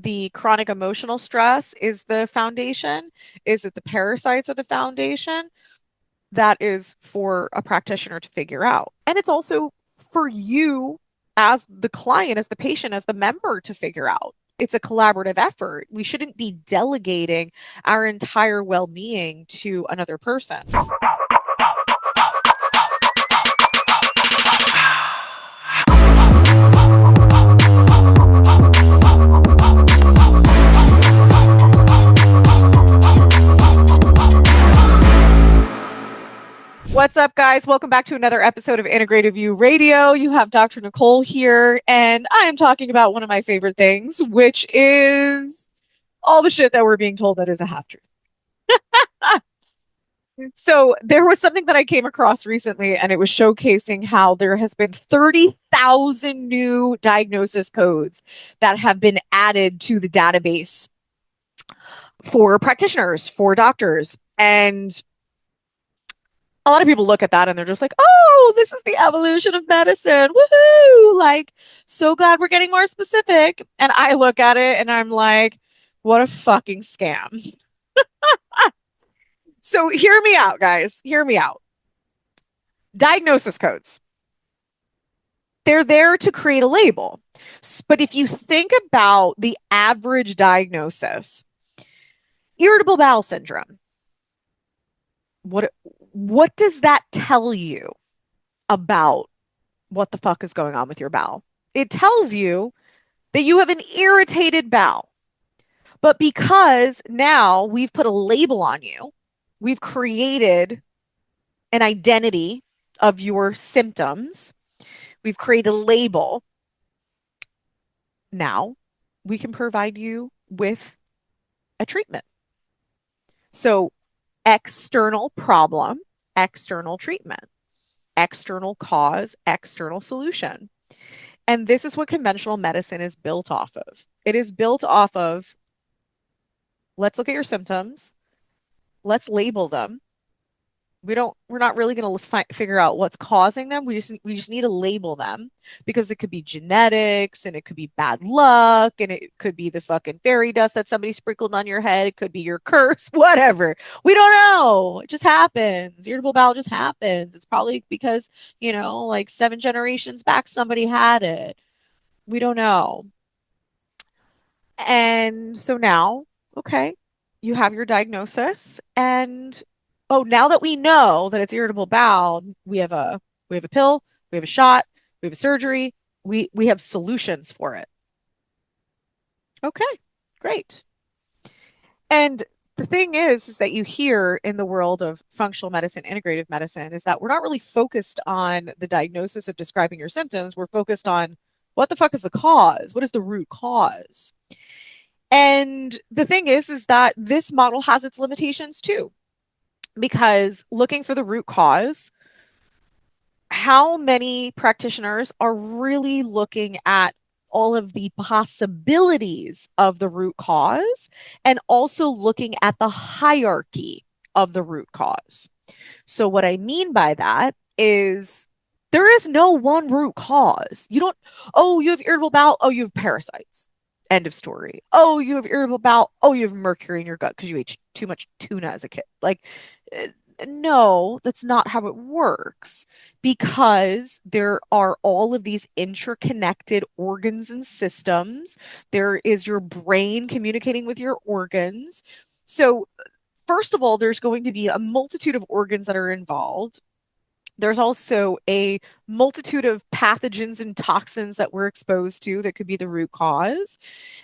the chronic emotional stress is the foundation? Is it the parasites are the foundation? That is for a practitioner to figure out. And it's also for you as the client, as the patient, as the member to figure out. It's a collaborative effort. We shouldn't be delegating our entire well being to another person. What's up, guys? Welcome back to another episode of Integrative You Radio. You have Dr. Nicole here, and I am talking about one of my favorite things, which is all the shit that we're being told that is a half truth. So, there was something that I came across recently, and it was showcasing how there has been 30,000 new diagnosis codes that have been added to the database for practitioners, for doctors. And a lot of people look at that and they're just like, oh, this is the evolution of medicine. Woohoo! Like, so glad we're getting more specific. And I look at it and I'm like, what a fucking scam. So hear me out, guys. Hear me out. Diagnosis codes. They're there to create a label. But if you think about the average diagnosis, irritable bowel syndrome, what does that tell you about what the fuck is going on with your bowel? It tells you that you have an irritated bowel. But because now we've put a label on you, we've created an identity of your symptoms, we've created a label. Now we can provide you with a treatment. So, external problem, external treatment, external cause, external solution. And this is what conventional medicine is built off of. It is built off of, let's look at your symptoms, let's label them. We're not really going to figure out what's causing them. We just need to label them, because it could be genetics, and it could be bad luck, and it could be the fucking fairy dust that somebody sprinkled on your head. It could be your curse, whatever. We don't know. It just happens. Irritable bowel just happens. It's probably because, like 7 generations back, somebody had it. We don't know. And so now, okay, you have your diagnosis, and oh, now that we know that it's irritable bowel, we have a pill, we have a shot, we have a surgery, we have solutions for it. Okay, great. And the thing is that you hear in the world of functional medicine, integrative medicine, is that we're not really focused on the diagnosis of describing your symptoms. We're focused on what the fuck is the cause? What is the root cause? And the thing is that this model has its limitations too, because looking for the root cause, how many practitioners are really looking at all of the possibilities of the root cause and also looking at the hierarchy of the root cause? So what I mean by that is there is no one root cause. Oh, you have irritable bowel. Oh, you have parasites. End of story. Oh, you have irritable bowel. Oh, you have mercury in your gut because you ate too much tuna as a kid. Like, no, that's not how it works, because there are all of these interconnected organs and systems. There is your brain communicating with your organs. So, first of all, there's going to be a multitude of organs that are involved. There's also a multitude of pathogens and toxins that we're exposed to that could be the root cause.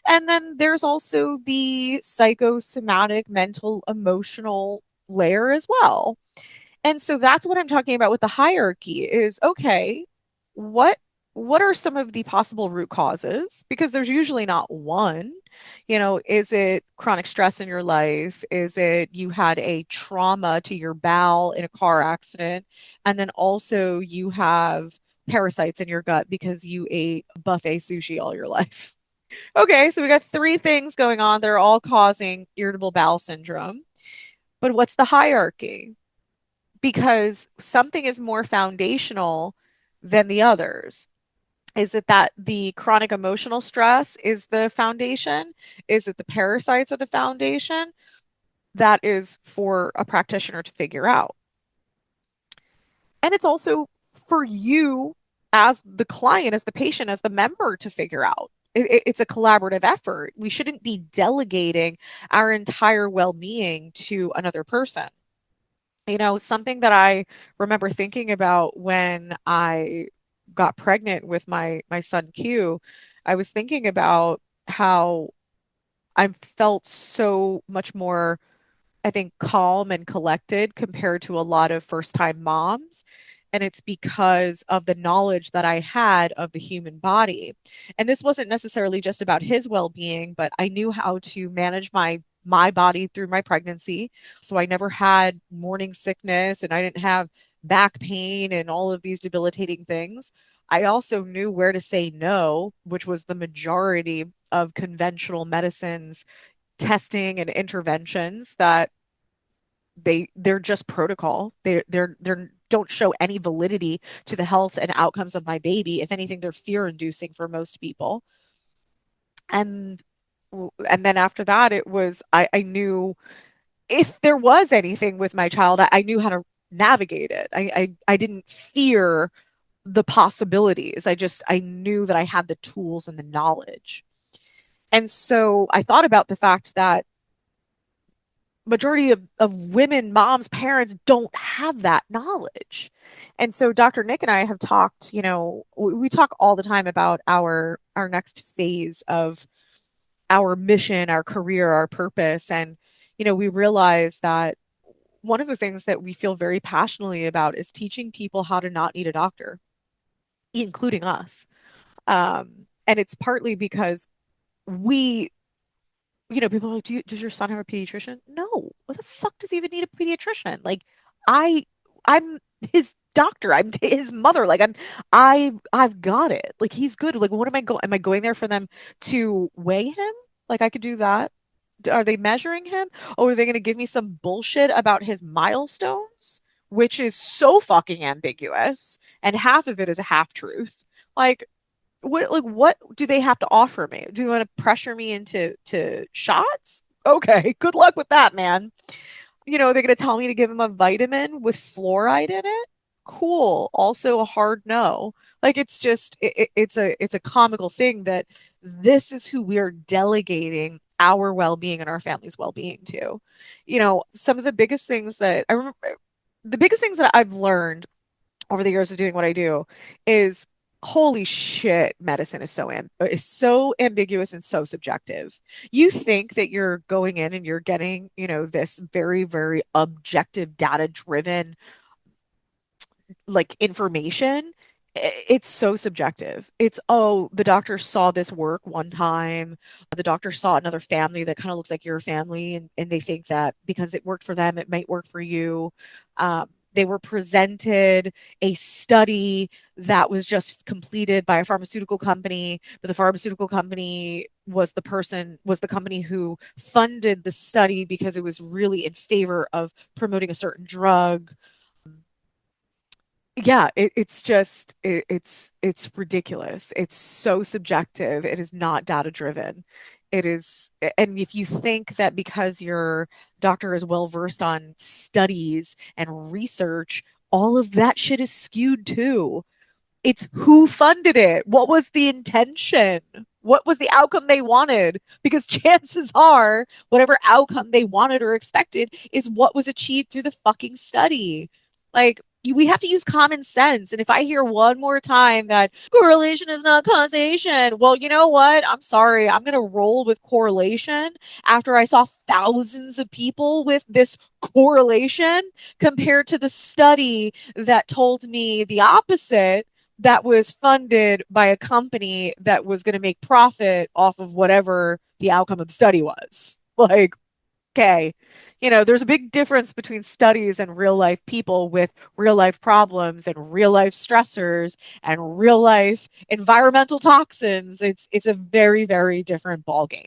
And then there's also the psychosomatic, mental, emotional layer as well. And so that's what I'm talking about with the hierarchy is, okay, what what are some of the possible root causes? Because there's usually not one. Is it chronic stress in your life? Is it you had a trauma to your bowel in a car accident? And then also you have parasites in your gut because you ate buffet sushi all your life. Okay, so we got 3 things going on. They're all causing irritable bowel syndrome. But what's the hierarchy? Because something is more foundational than the others. Is it that the chronic emotional stress is the foundation? Is it the parasites are the foundation? That is for a practitioner to figure out. And it's also for you as the client, as the patient, as the member to figure out. It's a collaborative effort. We shouldn't be delegating our entire well-being to another person. Something that I remember thinking about when I got pregnant with my son Q, I was thinking about how I felt so much more, I think, calm and collected compared to a lot of first-time moms. And it's because of the knowledge that I had of the human body. And this wasn't necessarily just about his well-being, but I knew how to manage my body through my pregnancy. So I never had morning sickness and I didn't have back pain and all of these debilitating things. I also knew where to say no, which was the majority of conventional medicines testing and interventions that they're just protocol. They're don't show any validity to the health and outcomes of my baby. If anything, they're fear inducing for most people. And and then after that, it was I knew if there was anything with my child, I knew how to navigate it. I didn't fear the possibilities. I knew that I had the tools and the knowledge. And so I thought about the fact that majority of women, moms, parents don't have that knowledge. And so Dr. Nick and I have talked, we talk all the time about our next phase of our mission, our career, our purpose. And, we realize that one of the things that we feel very passionately about is teaching people how to not need a doctor, including us. And it's partly because we people are like, does your son have a pediatrician? No. What the fuck does he even need a pediatrician? Like, I, I'm his doctor. I'm his mother. Like, I've got it. Like, he's good. Like, what am I going? Am I going there for them to weigh him? Like, I could do that. Are they measuring him? Or are they going to give me some bullshit about his milestones, which is so fucking ambiguous, and half of it is a half truth. Like, what do they have to offer me? Do you want to pressure me into shots? Okay, good luck with that, man. They're gonna tell me to give him a vitamin with fluoride in it. Cool. Also a hard no. Like it's just it's a comical thing that this is who we are delegating our well-being and our family's well-being to. Some of the biggest things that I remember the biggest things that I've learned over the years of doing what I do is holy shit, medicine is so ambiguous and so subjective. You think that you're going in and you're getting, this very, very objective, data-driven like information. It's so subjective. It's, oh, the doctor saw this work one time. The doctor saw another family that kind of looks like your family, and they think that because it worked for them, it might work for you. They were presented a study that was just completed by a pharmaceutical company, but the pharmaceutical company was the company who funded the study because it was really in favor of promoting a certain drug. Yeah, it's ridiculous. It's so subjective. It is not data driven. It is, and if you think that because your doctor is well versed on studies and research, all of that shit is skewed too. It's who funded it. What was the intention? What was the outcome they wanted? Because chances are, whatever outcome they wanted or expected is what was achieved through the fucking study. Like, we have to use common sense. And if I hear one more time that correlation is not causation, well, you know what? I'm sorry. I'm going to roll with correlation after I saw thousands of people with this correlation compared to the study that told me the opposite, that was funded by a company that was going to make profit off of whatever the outcome of the study was. Like, okay, there's a big difference between studies and real life people with real life problems and real life stressors and real life environmental toxins. It's a very, very different ballgame.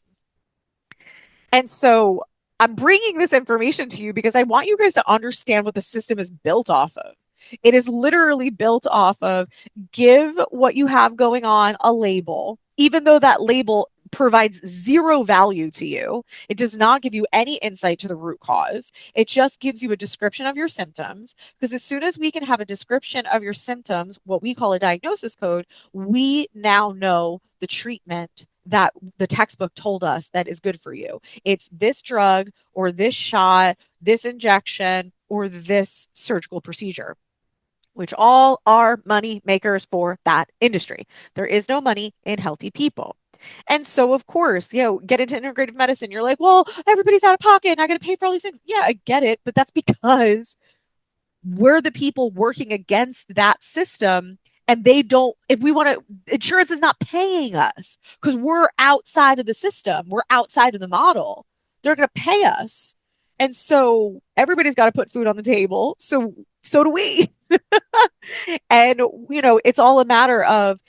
And so I'm bringing this information to you because I want you guys to understand what the system is built off of. It is literally built off of give what you have going on a label, even though that label provides zero value to you. It does not give you any insight to the root cause. It just gives you a description of your symptoms. Because as soon as we can have a description of your symptoms, what we call a diagnosis code, we now know the treatment that the textbook told us that is good for you. It's this drug or this shot, this injection, or this surgical procedure, which all are money makers for that industry. There is no money in healthy people. And so, of course, get into integrative medicine. You're like, well, everybody's out of pocket and I got to pay for all these things. Yeah, I get it. But that's because we're the people working against that system. And they don't, if we want to, insurance is not paying us because we're outside of the system. We're outside of the model. They're going to pay us. And so everybody's got to put food on the table. So do we. And, it's all a matter of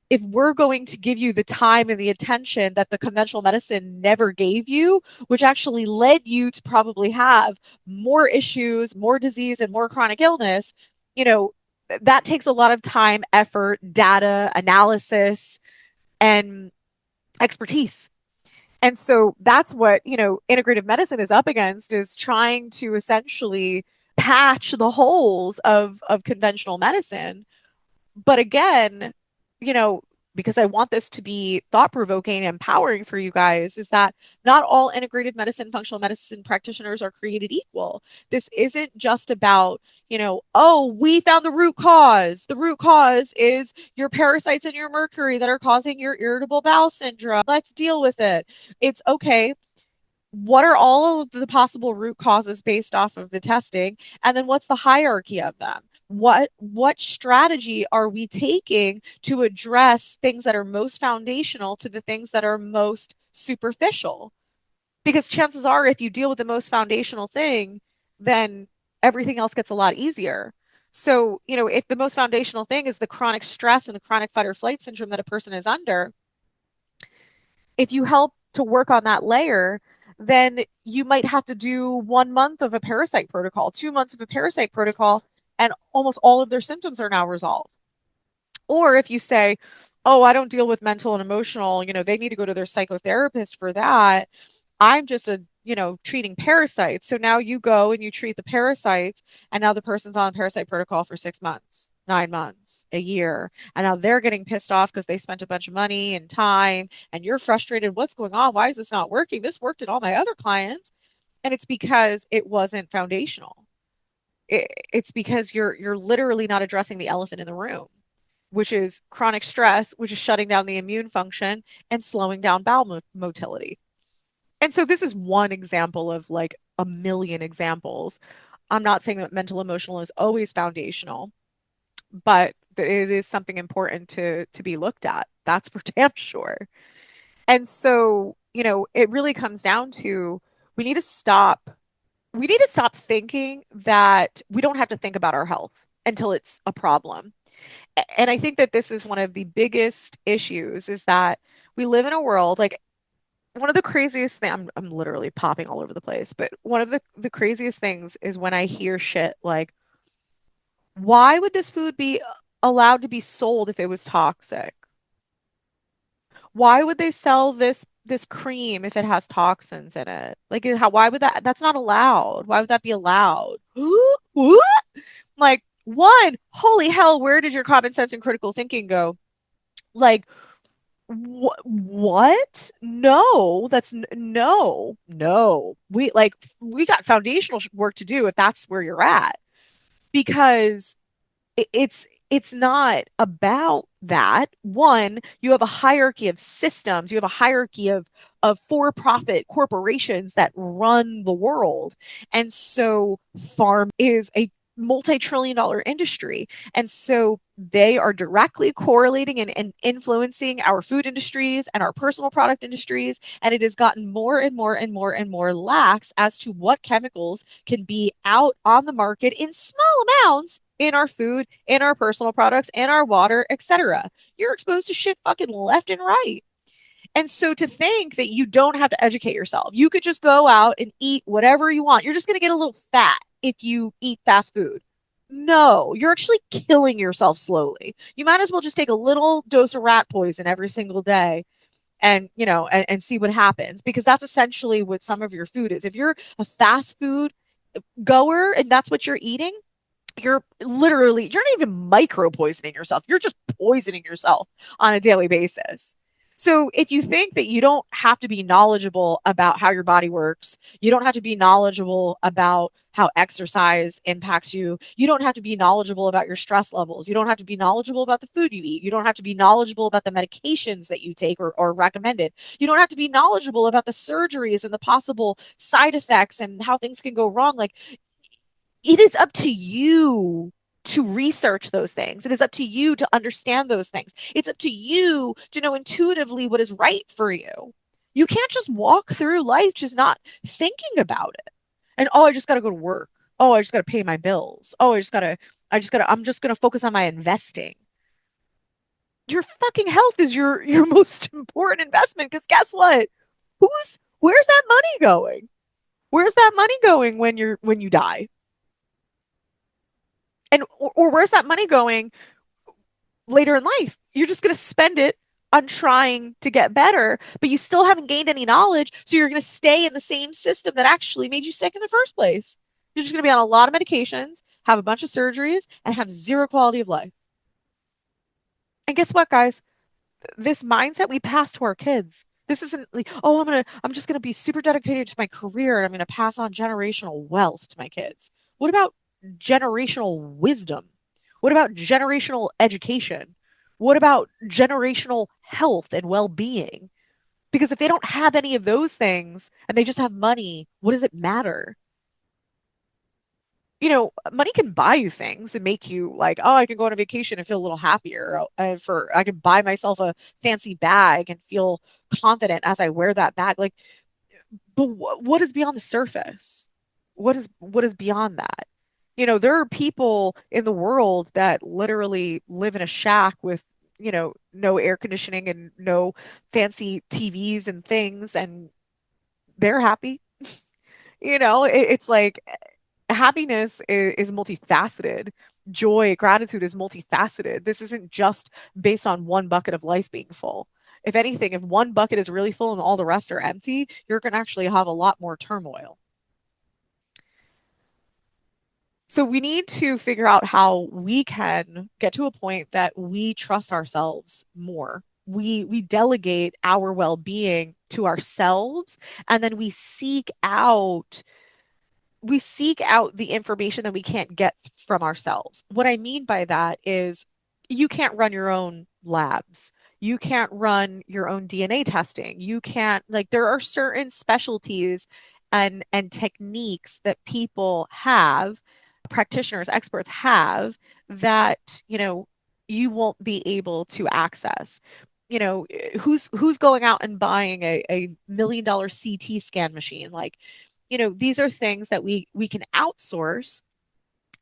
if we're going to give you the time and the attention that the conventional medicine never gave you, which actually led you to probably have more issues, more disease, and more chronic illness, that takes a lot of time, effort, data, analysis, and expertise. And so that's what, integrative medicine is up against, is trying to essentially patch the holes of conventional medicine. But again, you know, because I want this to be thought provoking and empowering for you guys, is that not all integrative medicine, functional medicine practitioners are created equal. This isn't just about, oh, we found the root cause. The root cause is your parasites and your mercury that are causing your irritable bowel syndrome. Let's deal with it. It's okay. What are all of the possible root causes based off of the testing? And then what's the hierarchy of them? What strategy are we taking to address things that are most foundational to the things that are most superficial? Because chances are, if you deal with the most foundational thing, then everything else gets a lot easier. So, if the most foundational thing is the chronic stress and the chronic fight or flight syndrome that a person is under, if you help to work on that layer, then you might have to do 1 month of a parasite protocol, 2 months of a parasite protocol, and almost all of their symptoms are now resolved. Or if you say, oh, I don't deal with mental and emotional, they need to go to their psychotherapist for that. I'm just treating parasites. So now you go and you treat the parasites, and now the person's on a parasite protocol for 6 months, 9 months, a year. And now they're getting pissed off because they spent a bunch of money and time, and you're frustrated. What's going on? Why is this not working? This worked in all my other clients. And it's because it wasn't foundational. It's because you're literally not addressing the elephant in the room, which is chronic stress, which is shutting down the immune function and slowing down bowel motility. And so this is one example of like a million examples. I'm not saying that mental emotional is always foundational, but that it is something important to be looked at. That's for damn sure. And so, it really comes down to we need to stop thinking that we don't have to think about our health until it's a problem. And I think that this is one of the biggest issues, is that we live in a world like one of the craziest things. I'm literally popping all over the place, but one of the craziest things is when I hear shit like, why would this food be allowed to be sold if it was toxic? Why would they sell this cream if it has toxins in it? Like, why would that's not allowed? Why would that be allowed? What? Like, one, holy hell, where did your common sense and critical thinking go? Like, what? No, no. We got foundational work to do if that's where you're at, because it's not about that. One, you have a hierarchy of systems, you have a hierarchy of for-profit corporations that run the world. And so farm is a multi-trillion-dollar industry. And so they are directly correlating and influencing our food industries and our personal product industries. And it has gotten more and more and more and more lax as to what chemicals can be out on the market in small amounts in our food, in our personal products, in our water, etc. You're exposed to shit fucking left and right. And so to think that you don't have to educate yourself, you could just go out and eat whatever you want. You're just going to get a little fat if you eat fast food. No, you're actually killing yourself slowly. You might as well just take a little dose of rat poison every single day and, and see what happens, because that's essentially what some of your food is. If you're a fast food goer and that's what you're eating, you're not even micro poisoning yourself. You're just poisoning yourself on a daily basis. So if you think that you don't have to be knowledgeable about how your body works, you don't have to be knowledgeable about how exercise impacts you, you don't have to be knowledgeable about your stress levels, you don't have to be knowledgeable about the food you eat, you don't have to be knowledgeable about the medications that you take or recommended, you don't have to be knowledgeable about the surgeries and the possible side effects and how things can go wrong. Like, it is up to you to research those things. It is up to you to understand those things. It's up to you to know intuitively what is right for you. You can't just walk through life just not thinking about it. And oh, I just got to go to work. Oh, I just got to pay my bills. Oh, I'm just going to focus on my investing. Your fucking health is your most important investment, because guess what? Where's that money going? Where's that money going when you die? And or where's that money going later in life? You're just going to spend it on trying to get better, but you still haven't gained any knowledge. So you're going to stay in the same system that actually made you sick in the first place. You're just going to be on a lot of medications, have a bunch of surgeries, and have zero quality of life. And guess what, guys? This mindset we pass to our kids. This isn't like, oh, I'm just gonna be super dedicated to my career and I'm gonna pass on generational wealth to my kids. What about generational wisdom? What about generational education? What about generational health and well-being? Because if they don't have any of those things and they just have money, what does it matter? Money can buy you things and make you like, oh, I can go on a vacation and feel a little happier. I can buy myself a fancy bag and feel confident as I wear that bag. Like, but what is beyond the surface? What is beyond that? There are people in the world that literally live in a shack with, no air conditioning and no fancy TVs and things, and they're happy. It's like happiness is multifaceted. Joy, gratitude is multifaceted. This isn't just based on one bucket of life being full. If anything, if one bucket is really full and all the rest are empty, you're going to actually have a lot more turmoil. So we need to figure out how we can get to a point that we trust ourselves more. We delegate our well-being to ourselves, and then we seek out the information that we can't get from ourselves. What I mean by that is you can't run your own labs. You can't run your own DNA testing. You can't, like, there are certain specialties and techniques that people have, practitioners, experts have, that, you won't be able to access. Who's going out and buying a $1 million CT scan machine? Like, these are things that we can outsource,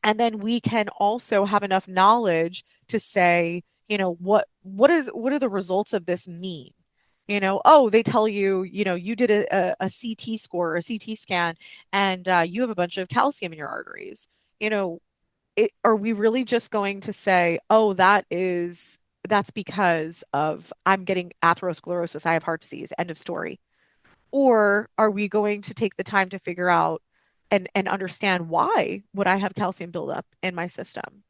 and then we can also have enough knowledge to say, what are the results of this mean? Oh, they tell you, you did a CT score or a CT scan, and you have a bunch of calcium in your arteries. You know, are we really just going to say, oh, that's because of I'm getting atherosclerosis, I have heart disease, end of story? Or are we going to take the time to figure out and understand why would I have calcium buildup in my system?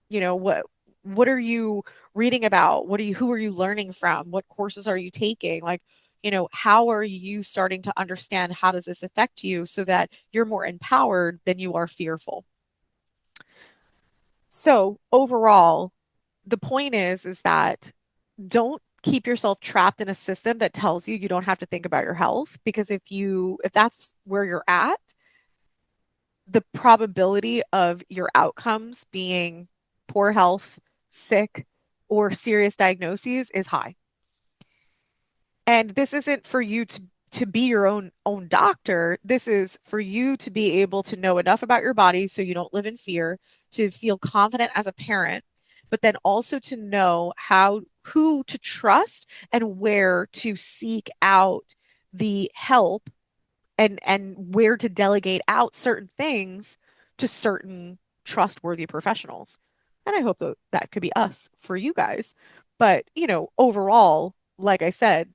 What are you reading about? Who are you learning from? What courses are you taking? Like, how are you starting to understand how does this affect you so that you're more empowered than you are fearful? So overall, the point is that don't keep yourself trapped in a system that tells you you don't have to think about your health, because if that's where you're at, the probability of your outcomes being poor health, sick, or serious diagnoses is high. And this isn't for you to be your own doctor. This is for you to be able to know enough about your body so you don't live in fear, to feel confident as a parent, but then also to know who to trust and where to seek out the help, and where to delegate out certain things to certain trustworthy professionals. And I hope that that could be us for you guys. But, overall, like I said,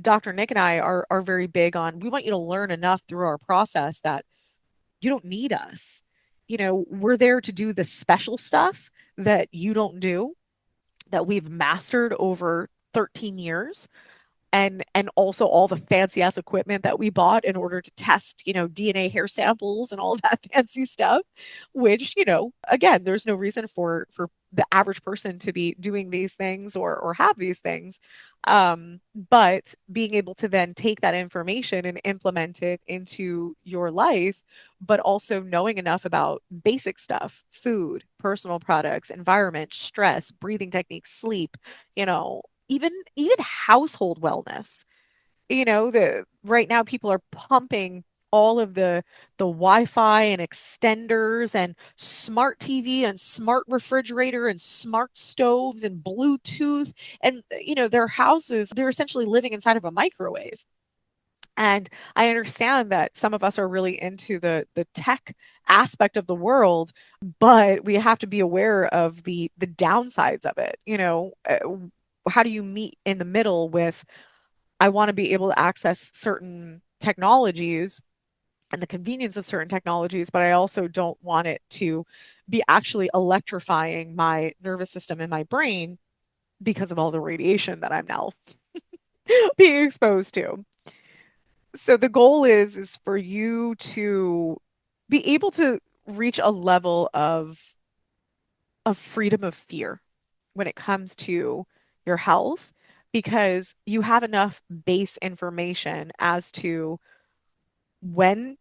Dr. Nick and I are very big on we want you to learn enough through our process that you don't need us. We're there to do the special stuff that you don't do, that we've mastered over 13 years, and also all the fancy ass equipment that we bought in order to test, DNA hair samples and all of that fancy stuff, which, again, there's no reason for the average person to be doing these things or have these things. But being able to then take that information and implement it into your life, but also knowing enough about basic stuff, food, personal products, environment, stress, breathing techniques, sleep, even household wellness. The right now people are pumping all of the Wi-Fi and extenders and smart TV and smart refrigerator and smart stoves and Bluetooth, and their houses, they're essentially living inside of a microwave. And I understand that some of us are really into the tech aspect of the world, but we have to be aware of the downsides of it. How do you meet in the middle with I want to be able to access certain technologies and the convenience of certain technologies, but I also don't want it to be actually electrifying my nervous system and my brain because of all the radiation that I'm now being exposed to. So the goal is for you to be able to reach a level of freedom of fear when it comes to your health, because you have enough base information as to when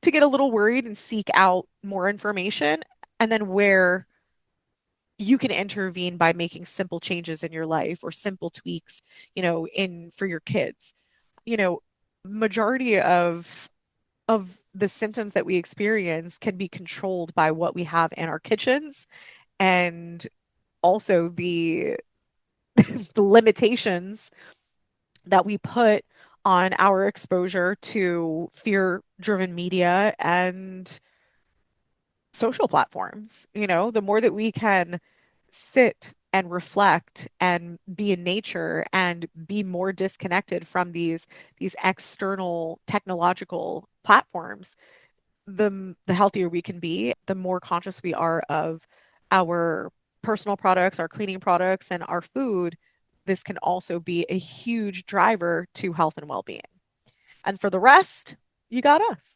to get a little worried and seek out more information, and then where you can intervene by making simple changes in your life or simple tweaks, in for your kids. You know, majority of the symptoms that we experience can be controlled by what we have in our kitchens, and also the limitations that we put on our exposure to fear-driven media and social platforms. The more that we can sit and reflect and be in nature and be more disconnected from these external technological platforms, the healthier we can be, the more conscious we are of our personal products, our cleaning products, and our food. This can also be a huge driver to health and well-being. And for the rest, you got us.